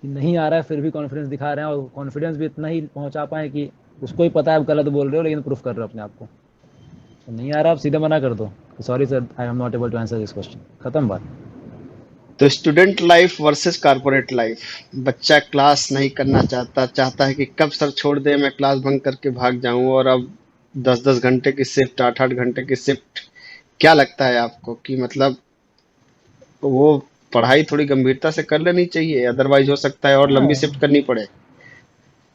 कि नहीं आ रहा है फिर भी कॉन्फिडेंस दिखा रहे हैं, और कॉन्फिडेंस भी इतना ही पहुंचा पाए कि उसको ही पता है आप गलत बोल रहे हो लेकिन प्रूफ कर रहे हो अपने आप को। तो नहीं आ रहा, आप सीधे मना कर दो, sorry sir I am not able to answer this question, खत्म बात। तो student life versus corporate life. बच्चा क्लास नहीं करना चाहता, चाहता है कि कब सर छोड़ दे, मैं क्लास बंक करके भाग जाऊं, और अब 10-10 घंटे की शिफ्ट, 8-8 घंटे की शिफ्ट। क्या लगता है आपको कि मतलब वो पढ़ाई थोड़ी गंभीरता से कर लेनी चाहिए, अदरवाइज हो सकता है और लंबी शिफ्ट हाँ, करनी पड़े।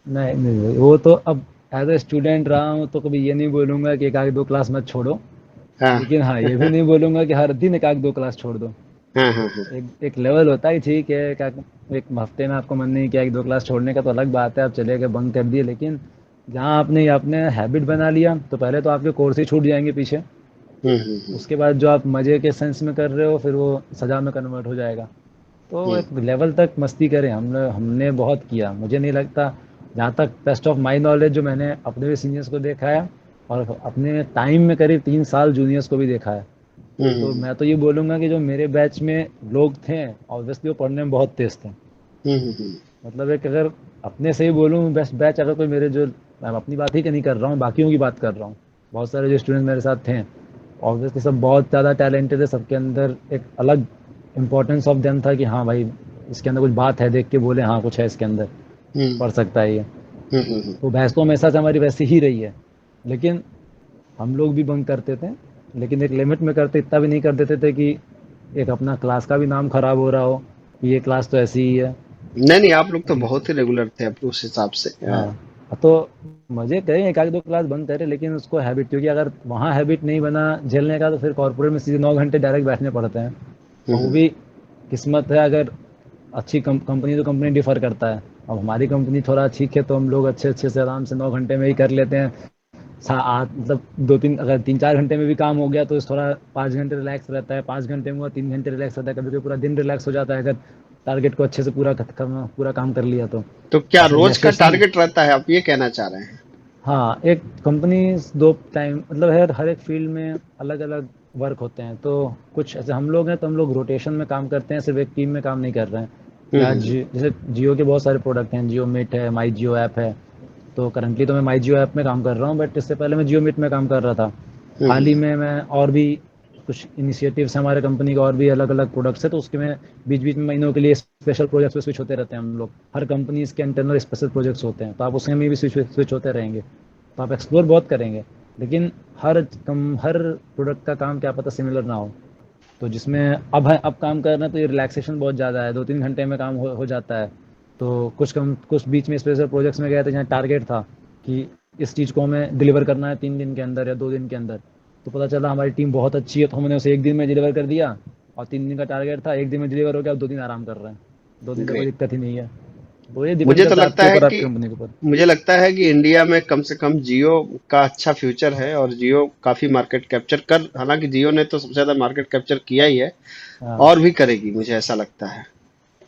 नहीं नहीं वो तो अब एज ए स्टूडेंट रहा हूँ तो कभी ये नहीं बोलूंगा कि एक आध दो क्लास मत छोड़ो, हाँ लेकिन हाँ ये भी नहीं बोलूंगा कि हर दिन एक आध दो क्लास छोड़ दो। हाँ हाँ हाँ। एक एक लेवल होता है, ठीक है, क्या एक हफ्ते में आपको मन नहीं किया एक दो क्लास छोड़ने का तो अलग बात है, आप चले गए बंक कर दिए। लेकिन जहाँ आपने आपने हैबिट बना लिया तो पहले तो आपके कोर्स ही छूट जाएंगे पीछे, हम्म। उसके बाद जो आप मज़े के सेंस में कर रहे हो फिर वो सज़ा में कन्वर्ट हो जाएगा। तो हम्म एक लेवल तक मस्ती करें, हमने बहुत किया, मुझे नहीं लगता, जहाँ तक बेस्ट ऑफ माई नॉलेज जो मैंने अपने भी सीनियर्स को देखा है और अपने टाइम में करीब 3 साल जूनियर्स को भी देखा है, तो हम्म मैं तो ये बोलूँगा कि जो मेरे बैच में लोग थे ऑब्वियसली वो पढ़ने में बहुत तेज थे। हम्म। मतलब एक अगर अपने से ही बोलूँ बेस्ट बैच, अगर कोई मेरे जो, मैं अपनी बात ही नहीं कर रहा हूँ बाकियों की बात कर रहा हूँ, बहुत सारे जो स्टूडेंट मेरे साथ थे ऑब्वियसली सब बहुत ज़्यादा टैलेंटेड है, सबके अंदर एक अलग इम्पोर्टेंस ऑफ देम था कि हाँ भाई इसके अंदर कुछ बात है, देख के बोले हाँ कुछ है इसके अंदर, हम्म पढ़ सकता है ये। हम्म। तो बहस तो हमेशा से हमारी वैसी ही रही है, लेकिन हम लोग भी बंक करते थे, लेकिन एक लिमिट में करते, इतना भी नहीं कर देते थे कि एक अपना क्लास का भी नाम खराब हो रहा हो कि ये क्लास तो ऐसी ही है। नहीं नहीं, आप लोग तो लेकिन बहुत ही रेगुलर थे अपने उस हिसाब से। हाँ, तो मजे करें एक आध दो क्लास बंद करें लेकिन उसको हैबिट, क्योंकि अगर वहाँ हैबिट नहीं बना झेलने का तो फिर कॉर्पोरेट में सीधे 9 घंटे डायरेक्ट बैठने पड़ते हैं। और वो हम्म भी किस्मत है, अगर अच्छी कंपनी तो कंपनी डिफर करता है। अब हमारी कंपनी थोड़ा ठीक है तो हम लोग अच्छे अच्छे से आराम से 9 घंटे में ही कर लेते हैं। मतलब दो तीन, अगर 3-4 घंटे में भी काम हो गया तो थोड़ा 5 घंटे रिलैक्स रहता है, 5 घंटे में हुआ 3 घंटे रिलैक्स रहता है, कभी कभी पूरा दिन रिलैक्स हो जाता है अगर टारगेट को अच्छे से पूरा काम कर लिया तो। तो क्या ऐसे रोज का रिलैक्सेशन, टारगेट रहता है, आप ये कहना चाह रहे हैं? हाँ एक कंपनी दो टाइम, मतलब हर एक फील्ड में अलग अलग वर्क होते हैं। तो कुछ ऐसे हम लोग हैं तो हम लोग रोटेशन में काम करते हैं, सिर्फ एक टीम में काम नहीं कर रहे हैं। या हम्म जैसे जियो के बहुत सारे प्रोडक्ट हैं, जियो मिट है, माई जियो ऐप है। तो करंटली तो मैं माई जियो ऐप में काम कर रहा हूँ, बट इससे पहले मैं जियो मिट में काम कर रहा था। हाल ही हम्म में मैं और भी कुछ इनिशिएटिव्स हमारे कंपनी के और भी अलग अलग प्रोडक्ट्स है, तो उसके में बीच बीच में महीनों के लिए स्पेशल प्रोजेक्ट्स पे स्विच होते रहते हैं हम लोग। हर कंपनी के इंटरनल स्पेशल प्रोजेक्ट्स होते हैं तो आप उसमें भी स्विच होते रहेंगे, तो आप एक्सप्लोर बहुत करेंगे। लेकिन हर प्रोडक्ट का काम क्या पता सिमिलर ना हो। तो जिसमें अब काम कर रहे हैं तो ये रिलैक्सेशन बहुत ज़्यादा है, 2-3 घंटे में काम हो जाता है। तो कुछ बीच में स्पेशल प्रोजेक्ट्स में गए थे जहाँ टारगेट था कि इस चीज़ को हमें डिलीवर करना है 3 दिन के अंदर या 2 दिन के अंदर, तो पता चला हमारी टीम बहुत अच्छी है, तो हमने उसे एक दिन में डिलीवर कर दिया, और 3 दिन का टारगेट था, एक दिन में डिलीवर हो गया, अब 2 दिन आराम कर रहे हैं, 2 दिन तो कोई ग्रेट। दिक्कत ही नहीं है। तो ये डिपेंड मुझे तो करता है लगता आपके है ऊपर, कि आपकी कंपनी के ऊपर। मुझे लगता है कि इंडिया में कम से कम जियो का अच्छा फ्यूचर है, और जियो काफी मार्केट कैप्चर कर, हालांकि जियो ने तो सबसे ज्यादा मार्केट कैप्चर किया ही है, हाँ और भी करेगी, मुझे ऐसा लगता है।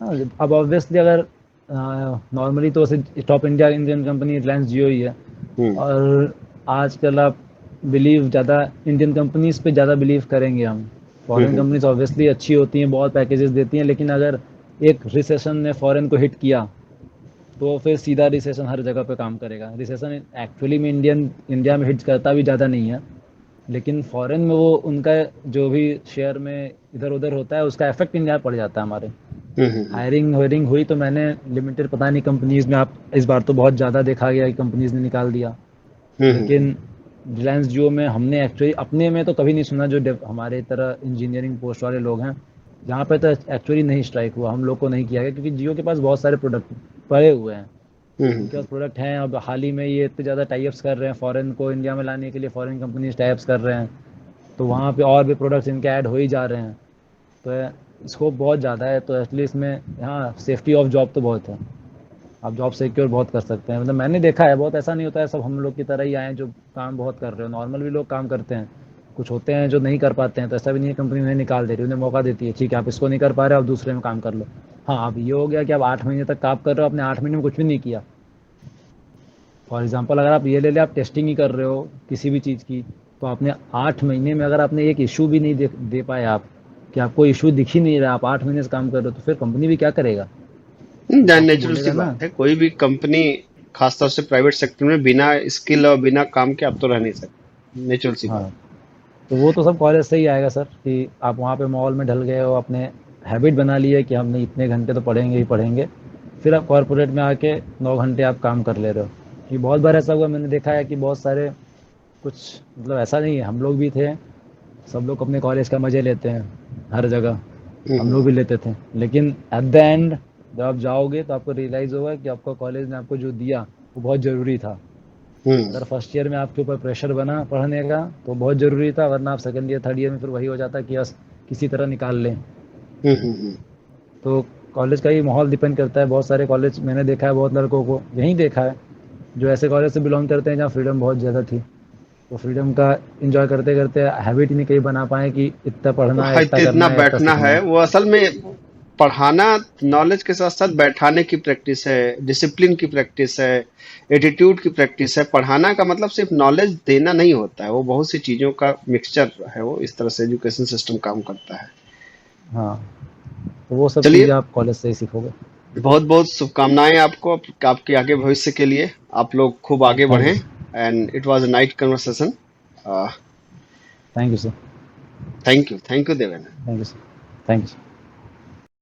हाँ, अब ऑब्वियसली अगर नॉर्मली तो वैसे टॉप इंडियन कंपनी रिलायंस जियो ही है। हम्म। और आजकल आप बिलीव ज़्यादा इंडियन कंपनीज पे ज़्यादा बिलीव करेंगे हम। फॉरेन हम्म। कंपनीज ऑब्वियसली अच्छी होती हैं, बहुत पैकेजेस देती हैं, लेकिन अगर एक रिसेशन ने फॉरेन को हिट किया, तो फिर सीधा रिसेशन हर जगह पे काम करेगा। रिसेशन एक्चुअली में इंडिया में हिट करता भी ज़्यादा नहीं है, लेकिन फॉरेन में वो उनका जो भी शेयर में इधर उधर होता है, उसका इफेक्ट इंडिया में पड़ जाता है हमारे। हम्म। हायरिंग वायरिंग हुई तो मैंने लिमिटेड, पता नहीं कंपनीज में, आप इस बार तो बहुत ज़्यादा देखा गया कि कंपनीज ने निकाल दिया। हम्म। लेकिन रिलायंस जियो में हमने एक्चुअली अपने में तो कभी नहीं सुना, जो हमारे तरह इंजीनियरिंग पोस्ट वाले लोग हैं, जहाँ पे तो एक्चुअली नहीं स्ट्राइक हुआ, हम लोग को नहीं किया गया, क्योंकि जियो के पास बहुत सारे प्रोडक्ट पड़े हुए हैं। हम्म। उनके पास प्रोडक्ट हैं, अब हाल ही में ये इतने ज़्यादा टाइप्स कर रहे हैं फॉरेन को इंडिया में लाने के लिए, फॉरेन कंपनीज टाइप्स कर रहे हैं, तो वहाँ पे और भी प्रोडक्ट्स इनके ऐड हो ही जा रहे हैं। तो स्कोप बहुत ज़्यादा है, तो एटलीस्ट इसमें यहाँ सेफ्टी ऑफ जॉब तो बहुत है। आप जॉब सिक्योर बहुत कर सकते हैं, मतलब मैंने देखा है, बहुत ऐसा नहीं होता है सब हम लोग की तरह ही आए हैं जो काम बहुत कर रहे हो, नॉर्मल भी लोग काम करते हैं। कुछ होते हैं जो नहीं कर पाते हैं, तो ऐसा भी नहीं है कंपनी उन्हें निकाल दे रही है, उन्हें मौका देती है, ठीक है आप इसको नहीं कर पा रहे हो, आप दूसरे में काम कर लो। हाँ, अब ये हो गया कि आप 8 महीने तक काम कर रहे हो, आपने 8 महीने में कुछ भी नहीं किया। फॉर एग्जाम्पल अगर आप ये ले लें, आप टेस्टिंग ही कर रहे हो किसी भी चीज़ की, तो आपने 8 महीने में अगर आपने एक इशू भी नहीं दे पाए आप, कि आपको इशू दिख ही नहीं रहा, आप 8 महीने से काम कर रहे हो, तो फिर कंपनी भी क्या करेगा? वो तो आपको नेचुरल सी बोलेगा ना। बात है, कोई भी कंपनी, खासतौर से प्राइवेट सेक्टर में, बिना स्किल और बिना काम के आप तो रह नहीं सकते, नेचुरल सी बात। हाँ, तो वो तो सब कॉलेज से ही आएगा सर, कि आप वहाँ पे माहौल में ढल गए हो, अपने हैबिट बना ली है कि हमने इतने घंटे तो पढ़ेंगे ही पढ़ेंगे, फिर आप कॉरपोरेट में आके 9 घंटे आप काम कर ले रहे हो। ये बहुत बार ऐसा हुआ, मैंने देखा है कि बहुत सारे, कुछ मतलब ऐसा नहीं है, हम लोग भी थे, सब लोग अपने कॉलेज का मज़े लेते हैं हर जगह, हम हम्म। लोग भी लेते थे, लेकिन एट द एंड जब आप जाओगे तो आपको रियलाइज़ होगा कि आपका कॉलेज ने आपको जो दिया वो बहुत ज़रूरी था। हम्म। अगर फर्स्ट ईयर में आपके ऊपर प्रेशर बना पढ़ने का तो बहुत ज़रूरी था, वरना आप सेकंड ईयर थर्ड ईयर में फिर वही हो जाता कि बस किसी तरह निकाल लें। हम्म। तो कॉलेज का ही माहौल डिपेंड करता है, बहुत सारे कॉलेज मैंने देखा है, बहुत लड़कों को यहीं देखा है जो ऐसे कॉलेज से बिलोंग करते हैं जहाँ फ्रीडम बहुत ज़्यादा थी, तो फ्रीडम का इंजॉय करते करते हैबिट ही नहीं कहीं बना पाए कि इतना पढ़ना है, हाँ, इतना इतना करना है, इतना बैठना सीखना है, है। वो असल में पढ़ाना, नॉलेज के साथ साथ बैठाने की प्रैक्टिस है, डिसिप्लिन की प्रैक्टिस है, एटीट्यूड की प्रैक्टिस है। पढ़ाना का मतलब सिर्फ नॉलेज देना नहीं होता है, वो बहुत सी चीजों का मिक्सचर है, वो इस तरह से एजुकेशन सिस्टम काम करता है। हाँ, तो वो सब चलिए, चीज़ें आप कॉलेज से ही सीखोगे। बहुत बहुत शुभकामनाएं आपको, आपके आगे भविष्य के लिए। आप लोग खूब आगे थैंक बढ़ें। You. And it was a night conversation. Thank you sir. Thank you Deven. Thank you sir. Thank you sir.